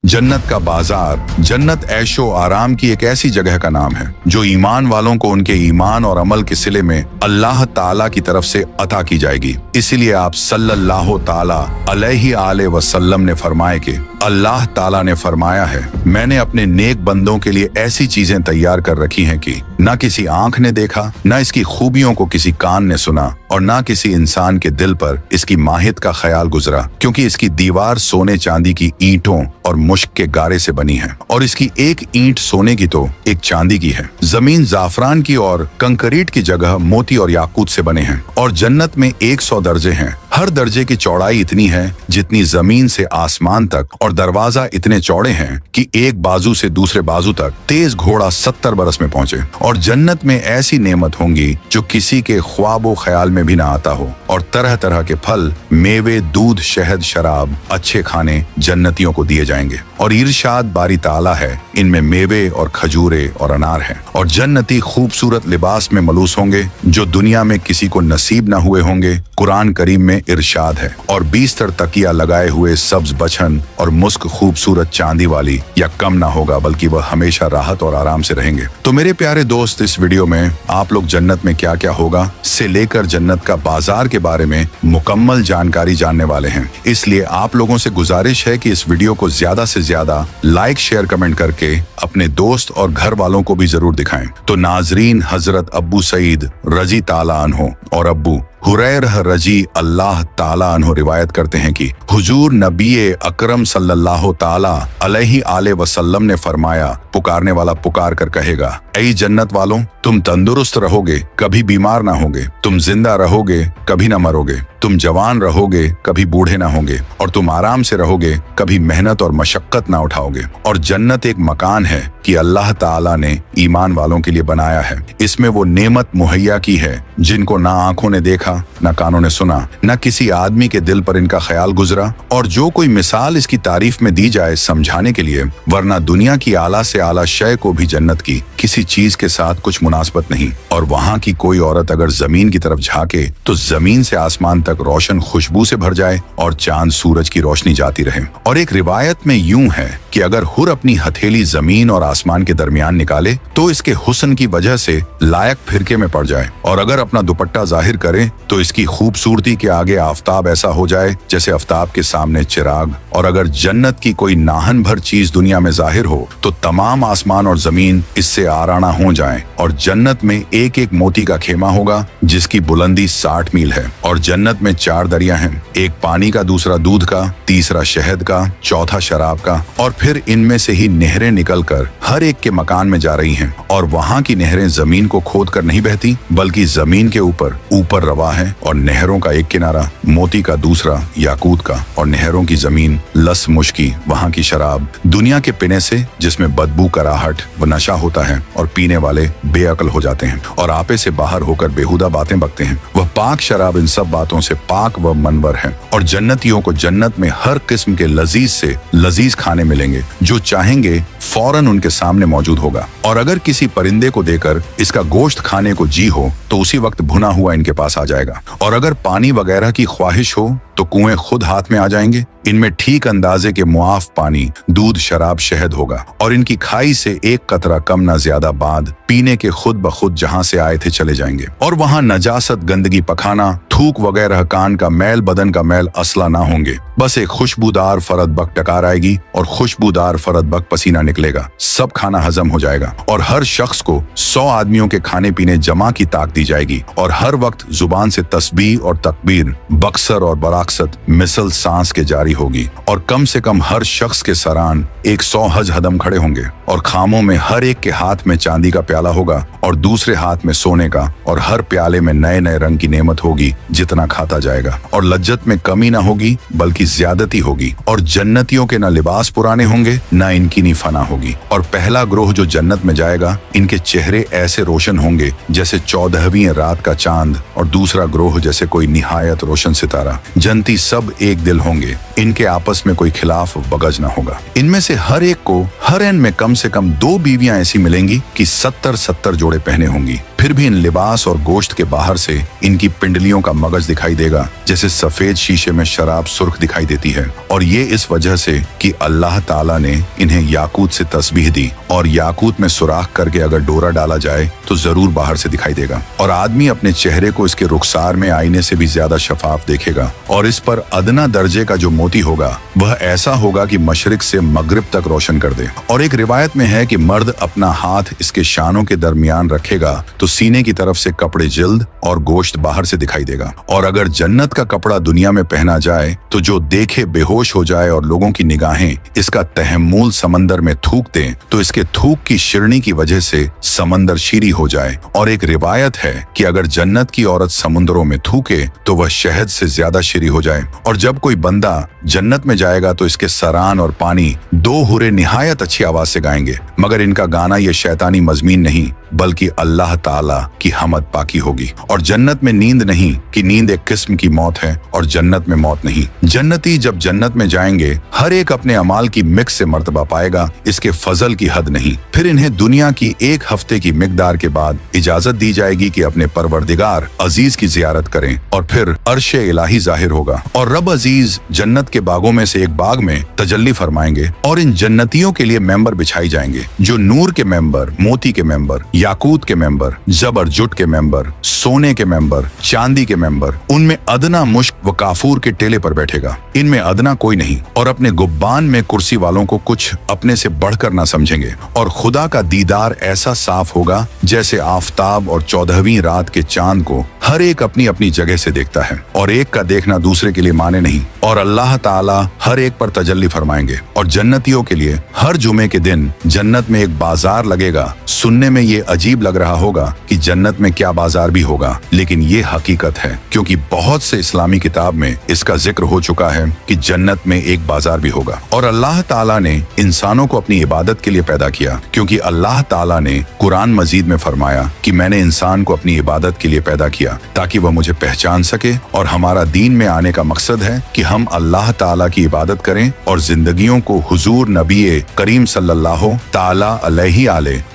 जन्नत का बाजार। जन्नत ऐशो आराम की एक ऐसी जगह का नाम है जो ईमान वालों को उनके ईमान और अमल के सिले में अल्लाह ताला की तरफ से अता की जाएगी। इसीलिए आप सल्लल्लाहु ताला अलैहि आले वसल्लम ने फरमाया कि अल्लाह ताला ने फरमाया है, मैंने अपने नेक बंदों के लिए ऐसी चीजें तैयार कर रखी हैं कि न किसी आंख ने देखा, न इसकी खूबियों को किसी कान ने सुना और न किसी इंसान के दिल पर इसकी माहियत का ख्याल गुजरा, क्योंकि इसकी दीवार सोने चांदी की ईंटों और मुश्क के गारे से बनी है और इसकी एक ईंट सोने की तो एक चांदी की है। जमीन जाफरान की और कंक्रीट की जगह मोती और याकूत से बने हैं और जन्नत में 100 दर्जे हैं। हर दर्जे की चौड़ाई इतनी है जितनी जमीन से आसमान तक और दरवाजा इतने चौड़े हैं कि एक बाजू से दूसरे बाजू तक तेज घोड़ा 70 बरस में पहुंचे। और जन्नत में ऐसी नेमत होंगी जो किसी के ख्वाबो ख्याल में भी ना आता हो और तरह तरह के फल, मेवे, दूध, शहद, शराब, अच्छे खाने जन्नतियों को दिए जाएंगे। और इरशाद बारी ताला है, इनमें मेवे और खजूरे और अनार हैं। और जन्नती खूबसूरत लिबास में मलूस होंगे जो दुनिया में किसी को नसीब न हुए होंगे। कुरान करीम में इरशाद है, और 20 तकिया लगाए हुए सब्ज बछन और मुस्क खूबसूरत चांदी वाली या कम ना होगा, बल्कि वह हमेशा राहत और आराम से रहेंगे। तो मेरे प्यारे दोस्त, इस वीडियो में आप लोग जन्नत में क्या क्या होगा से लेकर जन्नत का बाजार के बारे में मुकम्मल जानकारी जानने वाले हैं। इसलिए आप लोगों से गुजारिश है कि इस वीडियो को ज्यादा से ज्यादा लाइक, शेयर, कमेंट करके अपने दोस्त और घर वालों को भी जरूर दिखाएं। तो नाजरीन, हजरत अब्बू सईद रजी ताला अन्हो और अब्बू हुरैरह रजी अल्लाह ताला अन्हो रिवायत करते हैं कि हुजूर नबी अकरम सल्लल्लाहु ताला अलैहि आले वसल्लम ने फरमाया, पुकारने वाला पुकार कर कहेगा, ऐ जन्नत वालों, तुम तंदुरुस्त रहोगे, कभी बीमार ना होगे, तुम जिंदा रहोगे, कभी ना मरोगे, तुम जवान रहोगे, कभी बूढ़े ना होगे, और तुम आराम से रहोगे, कभी मेहनत और मशक्कत ना उठाओगे। और जन्नत एक मकान है कि अल्लाह ताला ने ईमान वालों के लिए बनाया है। इसमें वो नेमत मुहैया की है जिनको ना आंखों ने देखा, ना कानों ने सुना, ना किसी आदमी के दिल पर इनका ख्याल गुजरा। और जो कोई मिसाल इसकी तारीफ में दी जाए समझाने के लिए, वरना दुनिया की आला से आला शय को भी जन्नत की किसी चीज के साथ कुछ मुनासबत नहीं। और वहाँ की कोई औरत अगर जमीन की तरफ झांके तो जमीन से आसमान तक रोशन खुशबू से भर जाए और चांद सूरज की रोशनी जाती रहे। और एक रिवायत में यूं है कि अगर हुर अपनी हथेली जमीन और आसमान के दरमियान निकाले तो इसके हुस्न की वजह से लायक फिरके में पड़ जाए, और अगर अपना दुपट्टा जाहिर करे तो इसकी खूबसूरती के आगे आफताब ऐसा हो जाए जैसे आफताब के सामने चिराग। और अगर जन्नत की कोई नाहन भर चीज दुनिया में जाहिर हो तो तमाम आसमान और जमीन इससे आराना हो जाएं। और जन्नत में एक एक मोती का खेमा होगा जिसकी बुलंदी 60 मील है। और जन्नत में 4 दरिया हैं, एक पानी का, दूसरा दूध का, तीसरा शहद का, चौथा शराब का। और फिर इनमें से ही नहरें निकलकर हर एक के मकान में जा रही हैं। और वहाँ की नहरें जमीन को खोद कर नहीं बहती, बल्कि जमीन के ऊपर रवा है। और नहरों का एक किनारा मोती का, दूसरा याकूत का, और नहरों की जमीन लस मुश्की, वहाँ की शराब दुनिया के पीने से जिसमें बदबू, कराहट व नशा होता है और पीने वाले बेअक्ल हो जाते हैं और आपे से बाहर होकर बेहुदा बातें बकते हैं, वह पाक शराब इन सब बातों से पाक व मनवर है। और जन्नतियों को जन्नत में हर किस्म के लजीज से लजीज खाने मिलेंगे, जो चाहेंगे फौरन उनके सामने मौजूद होगा। और अगर किसी परिंदे को देकर इसका गोश्त खाने को जी हो तो उसी वक्त भुना हुआ इनके पास आ जाएगा। और अगर पानी वगैरह की ख्वाहिश हो तो कुएं खुद हाथ में आ जाएंगे। इनमें ठीक अंदाजे के मुआफ पानी, दूध, शराब, शहद होगा। और इनकी खाई से एक कतरा कम ना ज्यादा बाद पीने के खुद ब खुद जहां से आए थे चले जाएंगे। और वहां नजासत, गंदगी, पखाना, थूक वगैरह, कान का मैल, बदन का मैल असला ना होंगे। बस एक खुशबूदार फरद बक टकार आएगी और खुशबूदार फरद बक पसीना निकलेगा। सब खाना हजम हो जाएगा और हर शख्स को 100 आदमियों के खाने पीने जमा की ताक दी जाएगी। और हर वक्त जुबान से तस्बीह और तकबीर, बक्सर और बराकसत मिसल सांस के जारी होगी। और कम से कम हर शख्स के सरान 100 हज हदम खड़े होंगे। और खामों में हर एक के हाथ में चांदी का प्याला होगा और दूसरे हाथ में सोने का, और हर प्याले में नए नए रंग की नेमत होगी जितना खाता जाएगा। और लज्जत में कमी ना होगी बल्कि ज्यादती होगी। और जन्नतियों के न लिबास पुराने होंगे, न इनकी नी फना होगी। और पहला ग्रोह जो जन्नत में जाएगा, इनके चेहरे ऐसे रोशन होंगे जैसे 14वीं रात का चांद, और दूसरा ग्रोह जैसे कोई निहायत रोशन सितारा। जन्नती सब एक दिल होंगे, इनके आपस में कोई खिलाफ बगज ना होगा। इनमें से हर एक को हर एन में कम से कम 2 बीवियां ऐसी मिलेंगी कि 70 जोड़े पहने होंगी। फिर भी इन लिबास और गोश्त के बाहर से इनकी पिंडलियों का मगज दिखाई देगा, जैसे सफेद शीशे में शराब सुर्ख दिखाई देती है। और ये इस वजह से कि अल्लाह ताला ने इन्हें याकूत से तस्बीह दी, और याकूत में सुराख करके अगर डोरा डाला जाए तो जरूर बाहर से दिखाई देगा। और आदमी अपने चेहरे को इसके रुखसार में आईने से भी ज्यादा शफाफ देखेगा। और इस पर अदना दर्जे का जो मोती होगा वह ऐसा होगा कि मशरिक से मगरिब तक रोशन कर दे। और एक रिवायत में है कि मर्द अपना हाथ इसके शानों के दरमियान रखेगा तो सीने की तरफ से कपड़े जिल्द और गोश्त बाहर से दिखाई देगा। और अगर जन्नत का कपड़ा दुनिया में पहना जाए तो जो देखे बेहोश हो जाए और लोगों की निगाहें इसका तहम्मुल समंदर में थूक दें तो इसके थूक की शिरनी की वजह से समंदर शीरी हो जाए। और एक रिवायत है कि अगर जन्नत की औरत समुद्रों में थूके तो वह शहद से ज्यादा शीरी हो जाए। और जब कोई बंदा जन्नत में जाएगा तो इसके सरान और पानी दो हुरे निहायत अच्छी आवाज से गाएंगे, मगर इनका गाना ये शैतानी मजमीन नहीं बल्कि अल्लाह ताला की हमद पाकी होगी। और जन्नत में नींद नहीं कि नींद एक किस्म की मौत है और जन्नत में मौत नहीं। जन्नती जब जन्नत में जाएंगे हर एक अपने अमाल की मिक्स से मर्तबा पाएगा, इसके फजल की हद नहीं। फिर इन्हें दुनिया की एक हफ्ते की मिकदार के बाद इजाजत दी जाएगी कि अपने परवरदिगार अजीज की जियारत करें, और फिर अर्शे इलाही जाहिर होगा और रब अजीज जन्नत के बागों में से एक बाग में तजल्ली फरमाएंगे। और इन जन्नतियों के लिए मेंबर बिछाई जाएंगे, जो नूर के मेंबर, मोती के मेंबर, याकूत के मेंबर, जबर जुट के मेंबर, सोने के मेंबर, चांदी के मेंबर, उनमें अदना मुश्क व काफूर के टेले पर बैठेगा। इनमें अदना कोई नहीं। और अपने गुब्बान में कुर्सी वालों को कुछ अपने से बढ़कर ना समझेंगे। और खुदा का दीदार ऐसा साफ होगा जैसे आफताब और 14वीं रात के चांद को हर एक अपनी अपनी जगह से देखता है, और एक का देखना दूसरे के लिए माने नहीं। और अल्लाह ताला हर एक पर तजल्ली फरमाएंगे। और जन्नतियों के लिए हर जुमे के दिन जन्नत में एक बाजार लगेगा। सुनने में ये अजीब लग रहा होगा कि जन्नत में क्या बाजार भी होगा, लेकिन ये हकीकत है, क्योंकि बहुत से इस्लामी किताब में इसका जिक्र हो चुका है कि जन्नत में एक बाजार भी होगा। और अल्लाह ताला ने इंसानों को अपनी इबादत के लिए पैदा किया, क्योंकि अल्लाह ताला ने कुरान मजीद में फरमाया कि मैंने इंसान को अपनी इबादत के लिए पैदा किया ताकि वह मुझे पहचान सके। और हमारा दीन में आने का मकसद है कि हम अल्लाह ताला की इबादत करें और जिंदगियों को हुजूर नबी करीम सल्लल्लाहु ताला अलैहि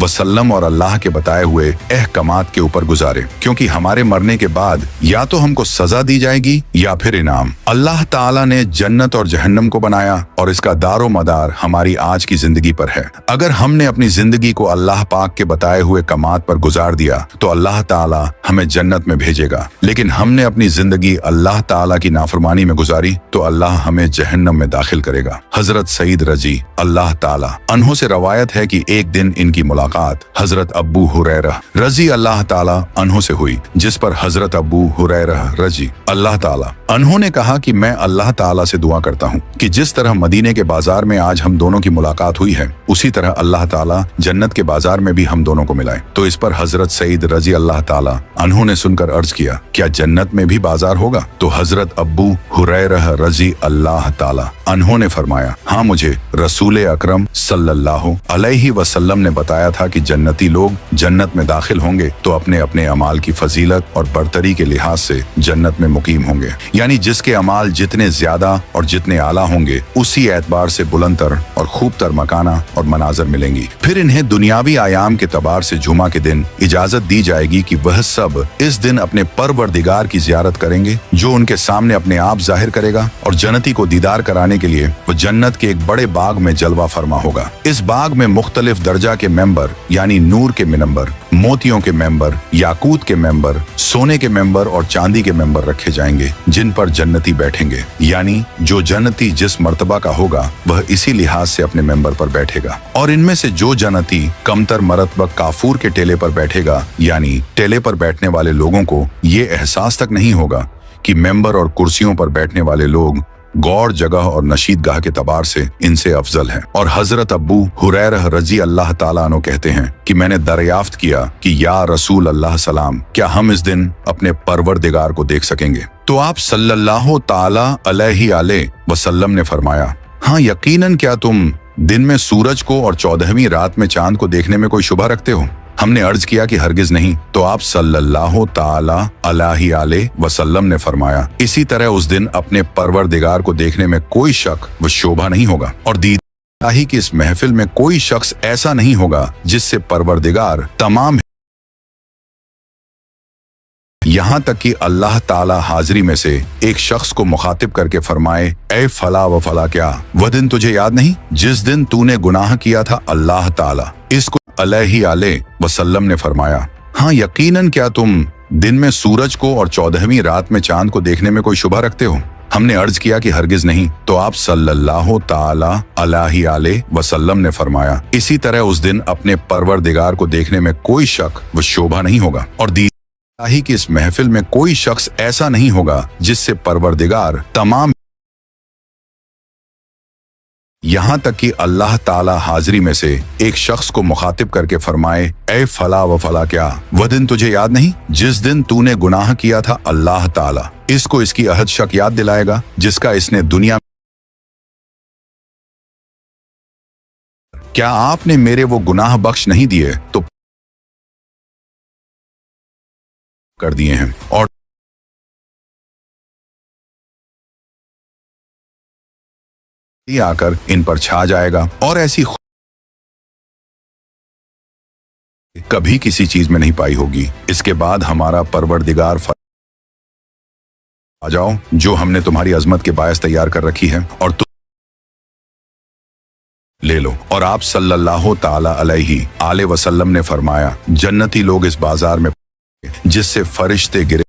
वसल्लम और अल्लाह के बताए हुए अहकामात के ऊपर गुजारे, क्योंकि हमारे मरने के बाद या तो हमको सजा दी जाएगी या फिर इनाम। अल्लाह ताला ने जन्नत और जहन्नम को बनाया और इसका दारो मदार हमारी आज की जिंदगी पर है। अगर हमने अपनी जिंदगी को अल्लाह पाक के बताए हुए कमात पर गुजार दिया तो अल्लाह ताला हमें जन्नत में भेजेगा, लेकिन हमने अपनी जिंदगी अल्लाह ताला की नाफरमानी में गुजारी तो अल्लाह हमें जहन्नम में दाखिल करेगा। हजरत सईद रजी अल्लाह ताला अन्हों से रवायत है कि एक दिन इनकी मुलाकात हजरत अबू हुरैरा रजी अल्लाह ताला अन्हों से हुई, जिस पर हजरत अबू हुरैरा रजी अल्लाह ताला अन्हों ने कहा कि मैं अल्लाह ताला से दुआ करता हूँ कि जिस तरह मदीने के बाजार में आज हम दोनों की मुलाकात हुई है उसी तरह अल्लाह ताला जन्नत के बाजार में भी हम दोनों को मिलाए। तो इस पर हजरत सईद रजी अल्लाह ताला अन्हों ने सुनकर अर्ज किया, क्या जन्नत में भी बाजार होगा? तो हजरत अबू हुरैरा रजी अल्लाह ताला अन्हों ने फरमाया, हाँ, मुझे रसूल अकरम सल्लल्लाहु अलैहि वसल्लम ने बताया था कि जन्नती लोग जन्नत में दाखिल होंगे तो अपने अपने अमाल की फजीलत और बरतरी के लिहाज से जन्नत में मुकीम होंगे, यानी जिसके अमाल जितने ज्यादा और जितने आला होंगे उसी एतबार से बुलंदतर और खूबतर मकाना और मनाजर मिलेंगी। फिर इन्हें दुनियावी आयाम के तबार से जुमा के दिन इजाजत दी जाएगी कि वह सब इस दिन अपने परवरदिगार की जियारत करेंगे, जो उनके सामने अपने आप जाहिर करेगा। और जन्नती को दीदार कराने के लिए वो जन्नत के एक बड़े बाग में जलवा फरमा होगा। इस बाग में मुख्तलिफ दर्जा के मेंबर यानी नूर के मेंबर, मोतियों के मेंबर, याकूत के मेंबर, सोने के मेंबर और चांदी के मेंबर रखे जाएंगे, जिन पर जन्नती बैठेंगे। यानी जो जन्नती जिस मर्तबा का होगा वह इसी लिहाज से अपने मेंबर पर बैठेगा। और इनमें से जो जन्नती कमतर मरतबा काफूर के टेले पर बैठेगा, यानी टेले पर बैठने वाले लोगों को ये एहसास तक नहीं होगा कि मेंबर और कुर्सियों पर बैठने वाले लोग गौर जगह और नशीदगाह के तबार से इनसे अफजल हैं। और हजरत अबू हुरैरा रजी अल्लाह ताला अन्हु कहते हैं कि मैंने दरियाफ्त किया कि या रसूल अल्लाह सलाम, क्या हम इस दिन अपने परवरदिगार को देख सकेंगे? तो आप सल्लल्लाहु ताला अलैहि वसल्लम ने फरमाया, हाँ यकीनन, क्या तुम दिन में सूरज को और 14वीं रात में चांद को देखने में कोई शुबा रखते हो? हमने अर्ज किया कि हरगिज नहीं। तो आप सल्लल्लाहु ताला अलैहि वसल्लम ने फरमाया, इसी तरह उस दिन अपने परवरदिगार को देखने में कोई शक व शोभा नहीं होगा और दीदार की इस महफिल में कोई शख्स ऐसा नहीं होगा जिससे परवरदिगार तमाम यहाँ तक कि अल्लाह ताला हाजिरी में से एक शख्स को मुखातिब करके फरमाए, ए फला व फला, क्या वह दिन तुझे याद नहीं जिस दिन तूने गुनाह किया था? अल्लाह ताला इसको अलैहि वसल्लम ने फरमाया, हाँ यकीनन, क्या तुम दिन में सूरज को और 14वीं रात में चांद को देखने में कोई शुबा रखते हो? हमने अर्ज किया कि हरगिज नहीं। तो आप सल्लल्लाहु ताला अलैहि वसल्लम ने फरमाया, इसी तरह उस दिन अपने परवरदिगार को देखने में कोई शक व शोभा नहीं होगा, और दीदाही की इस महफिल में कोई शख्स ऐसा नहीं होगा जिससे परवरदिगार तमाम, यहाँ तक कि अल्लाह ताला हाजिरी में से एक शख्स को मुखातिब करके फरमाए, ए फला व फला, क्या वह दिन तुझे याद नहीं जिस दिन तूने गुनाह किया था? अल्लाह ताला इसको इसकी अहद शक याद दिलाएगा जिसका इसने दुनिया में, क्या आपने मेरे वो गुनाह बख्श नहीं दिए तो कर दिए हैं, और आकर इन पर छा जाएगा, और ऐसी कभी किसी चीज में नहीं पाई होगी। इसके बाद हमारा परवरदिगार आ जाओ, जो हमने तुम्हारी अजमत के बायस तैयार कर रखी है, और तुम ले लो। और आप सल्लल्लाहु ताला अलैहि वसल्लम ने फरमाया, जन्नती लोग इस बाजार में जिससे फरिश्ते गिरे